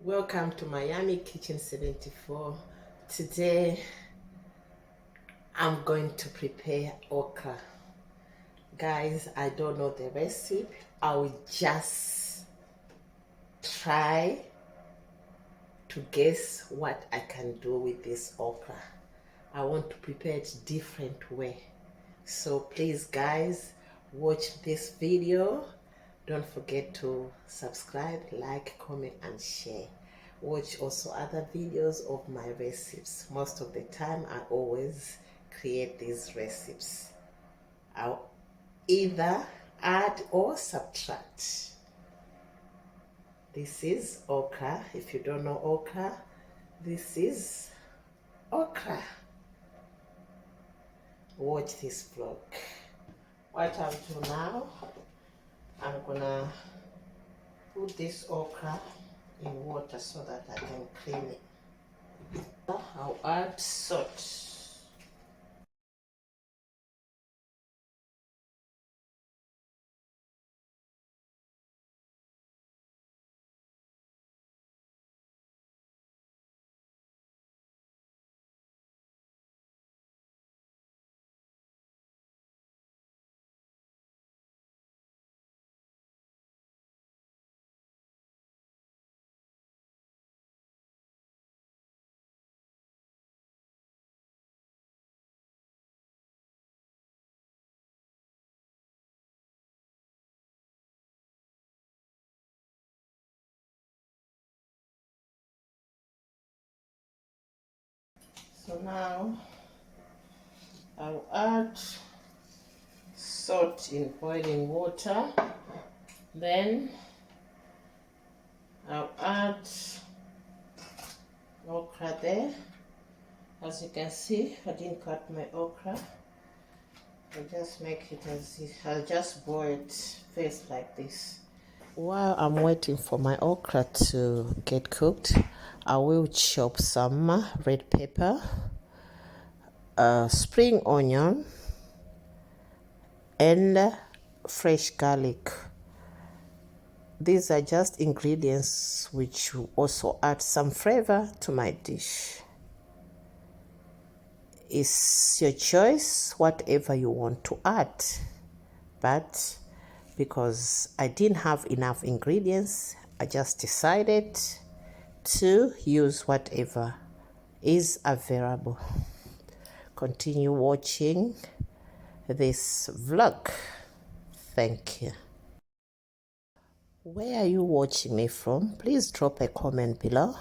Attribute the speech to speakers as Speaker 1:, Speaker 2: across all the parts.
Speaker 1: Welcome to Miami Kitchen 74. Today I'm going to prepare okra. Guys, I don't know the recipe. I will just try to guess what I can do with this okra. I want to prepare it different way. So please guys, watch this video. Don't forget to subscribe, like, comment and share. Watch also other videos of my recipes. Most of the time I always create these recipes. I'll either add or subtract. This is okra. If you don't know okra, this is okra. Watch this vlog. What I'll do now, I'm gonna put this okra in water so that I can clean it. I'll add salt. So now I'll add salt in boiling water. Then I'll add okra there. As you can see, I didn't cut my okra. I'll just make it as it, I'll just boil it first like this. While I'm waiting for my okra to get cooked, I will chop some red pepper, spring onion, and fresh garlic. These are just ingredients which will also add some flavor to my dish. It's your choice, whatever you want to add. But because I didn't have enough ingredients, I just decided to use whatever is available. Continue watching this vlog. Thank you. Where are you watching me from? Please drop a comment below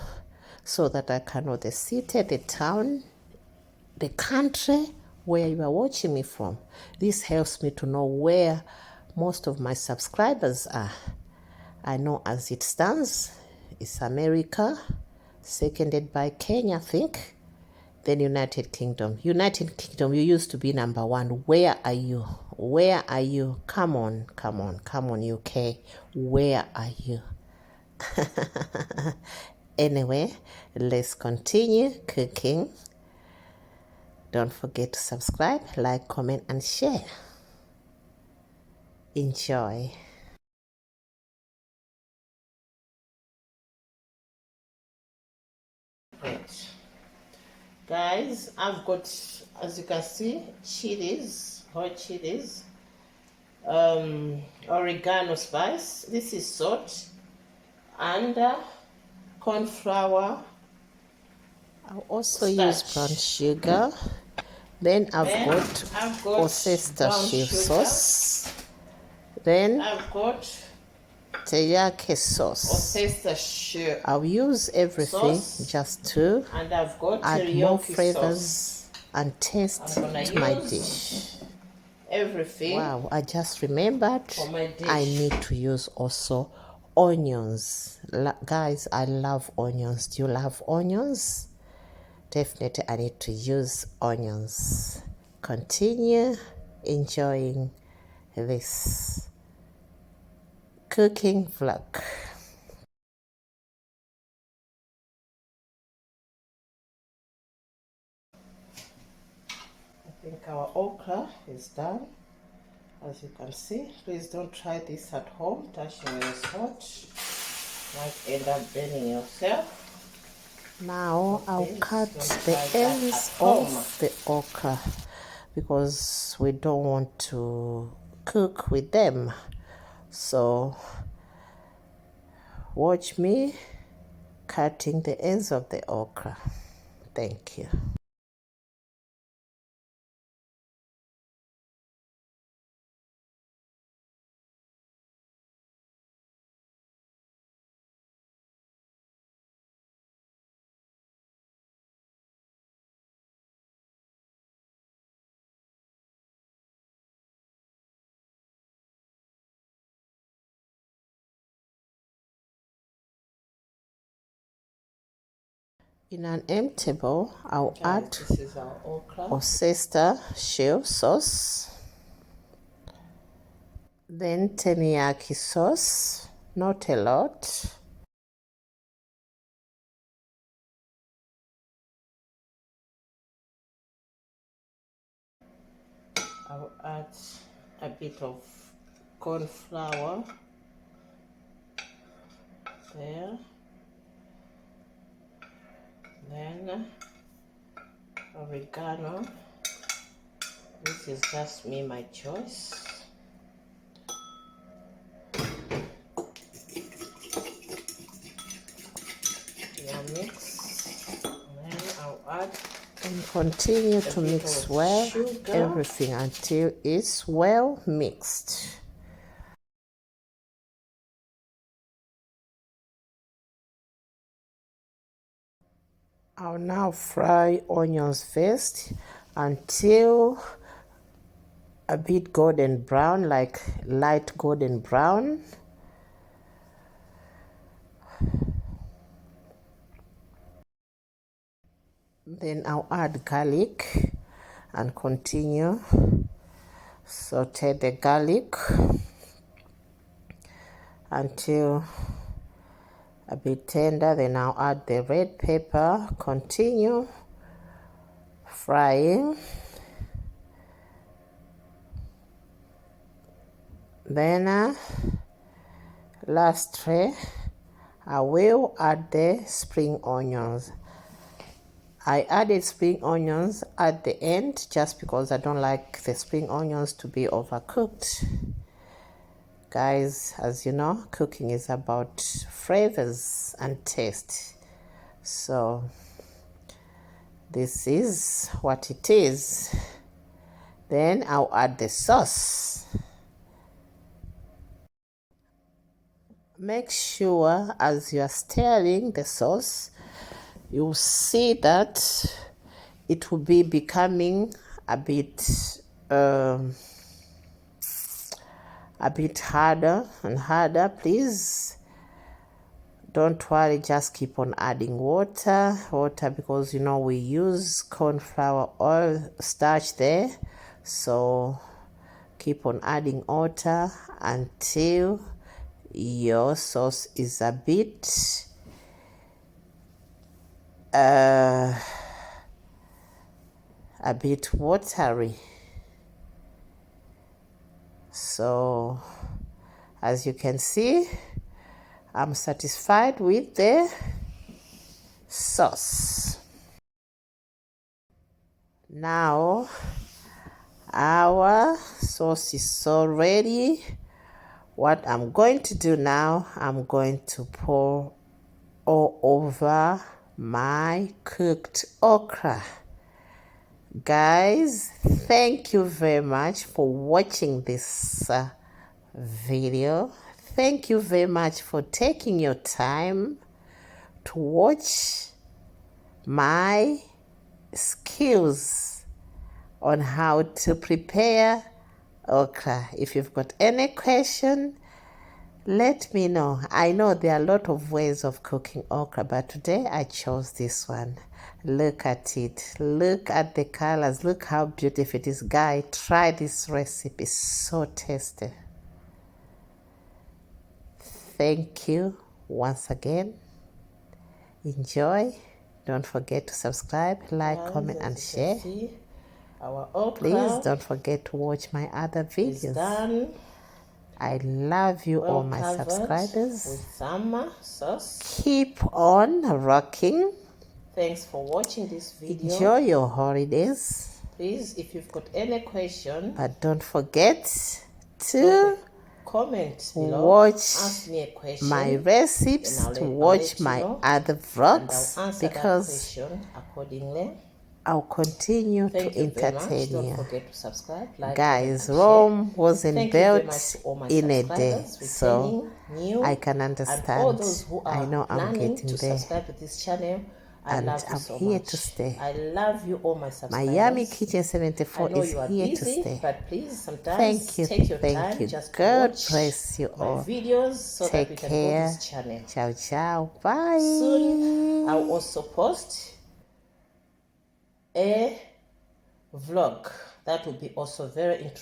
Speaker 1: so that I can know the city, the town, the country where you are watching me from. This helps me to know where most of my subscribers are. I know as it stands, it's America, seconded by Kenya, I think. Then United Kingdom. United Kingdom, you used to be number one. Where are you? Where are you? Come on, come on, come on, UK. Where are you? Anyway, let's continue cooking. Don't forget to subscribe, like, comment, and share. Enjoy. Right. Guys, I've got, as you can see, chilies, hot chilies, oregano spice. This is salt and corn flour. I'll also use brown sugar. Then I've got Worcestershire sauce. Then I've got teriyaki sauce. I'll use everything just to add more flavors and taste to my dish. Everything. Wow, I just remembered I need to use also onions. Guys, I love onions. Do you love onions? Definitely I need to use onions. Continue enjoying this cooking vlog. I think our okra is done. As you can see, please don't try this at home. Touch your is hot. might end up burning yourself.
Speaker 2: Now
Speaker 1: Okay,
Speaker 2: I'll cut the
Speaker 1: try that
Speaker 2: ends
Speaker 1: at home.
Speaker 2: of the okra because we don't want to cook with them. So watch me cutting the ends of the okra. Thank you. In an empty bowl, I'll add
Speaker 1: This is our okra.
Speaker 2: Worcestershire sauce, then teriyaki sauce, not a lot.
Speaker 1: I'll add a bit of corn flour there. Then oregano. This is just me, my choice. Now mix. And then I'll add
Speaker 2: And continue to mix well
Speaker 1: sugar.
Speaker 2: everything until it's well mixed. I'll now fry onions first until a bit golden brown, like light golden brown. Then I'll add garlic and continue saute the garlic until a bit tender. Then I'll add the red pepper, continue frying. Then lastly, I will add the spring onions. I added spring onions at the end just because I don't like the spring onions to be overcooked. Guys, as you know, cooking is about flavors and taste. So this is what it is. Then I'll add the sauce. Make sure as you are stirring the sauce, you'll see that it will be becoming a bit harder and harder. Please don't worry, just keep on adding water because you know we use corn flour oil starch there, so keep on adding water until your sauce is a bit watery. So as you can see, I'm satisfied with the sauce. Now our sauce is so ready. What I'm going to do now, I'm going to pour all over my cooked okra. Guys, thank you very much for watching this video. Thank you very much for taking your time to watch my skills on how to prepare okra. If you've got any question, let me know. I know there are a lot of ways of cooking okra, but today I chose this one. Look at it. Look at the colors. Look how beautiful it is. Guys, try this recipe. It's so tasty. Thank you once again. Enjoy. Don't forget to subscribe, like, comment, and share.
Speaker 1: Our okra
Speaker 2: Please don't forget to watch my other videos.
Speaker 1: is done.
Speaker 2: I love you, all
Speaker 1: well
Speaker 2: my
Speaker 1: covered
Speaker 2: subscribers.
Speaker 1: with some sauce.
Speaker 2: Keep on rocking.
Speaker 1: Thanks for watching this video.
Speaker 2: Enjoy your holidays.
Speaker 1: Please, if you've got any question,
Speaker 2: But don't forget
Speaker 1: drop
Speaker 2: to
Speaker 1: a comment below.
Speaker 2: watch
Speaker 1: Ask me a question.
Speaker 2: my recipes, to watch my other vlogs,
Speaker 1: and I'll answer
Speaker 2: because
Speaker 1: that question accordingly.
Speaker 2: I'll continue
Speaker 1: Thank
Speaker 2: to
Speaker 1: you very much.
Speaker 2: entertain
Speaker 1: Don't
Speaker 2: you.
Speaker 1: forget to subscribe, like,
Speaker 2: Guys,
Speaker 1: comment,
Speaker 2: Rome wasn't
Speaker 1: Thank you very much
Speaker 2: built
Speaker 1: to all my
Speaker 2: in a day,
Speaker 1: subscribers,
Speaker 2: so
Speaker 1: returning, new,
Speaker 2: I can
Speaker 1: and all
Speaker 2: understand.
Speaker 1: those who
Speaker 2: I
Speaker 1: are
Speaker 2: know I'm
Speaker 1: planning
Speaker 2: getting
Speaker 1: to
Speaker 2: there,
Speaker 1: subscribe to this channel. I
Speaker 2: and
Speaker 1: love you
Speaker 2: I'm
Speaker 1: so
Speaker 2: here
Speaker 1: much.
Speaker 2: to stay.
Speaker 1: I love you, all my subscribers.
Speaker 2: My Yummy Kitchen
Speaker 1: I
Speaker 2: 74
Speaker 1: know
Speaker 2: is
Speaker 1: you are
Speaker 2: here to
Speaker 1: busy,
Speaker 2: stay.
Speaker 1: but please sometimes
Speaker 2: Thank you,
Speaker 1: take your
Speaker 2: thank
Speaker 1: time
Speaker 2: you.
Speaker 1: just to
Speaker 2: God
Speaker 1: watch
Speaker 2: bless you
Speaker 1: my
Speaker 2: all.
Speaker 1: videos so that
Speaker 2: Take
Speaker 1: we can grow
Speaker 2: care.
Speaker 1: this channel.
Speaker 2: Ciao, ciao. Bye.
Speaker 1: Soon I'll also post a vlog that will be also very interesting.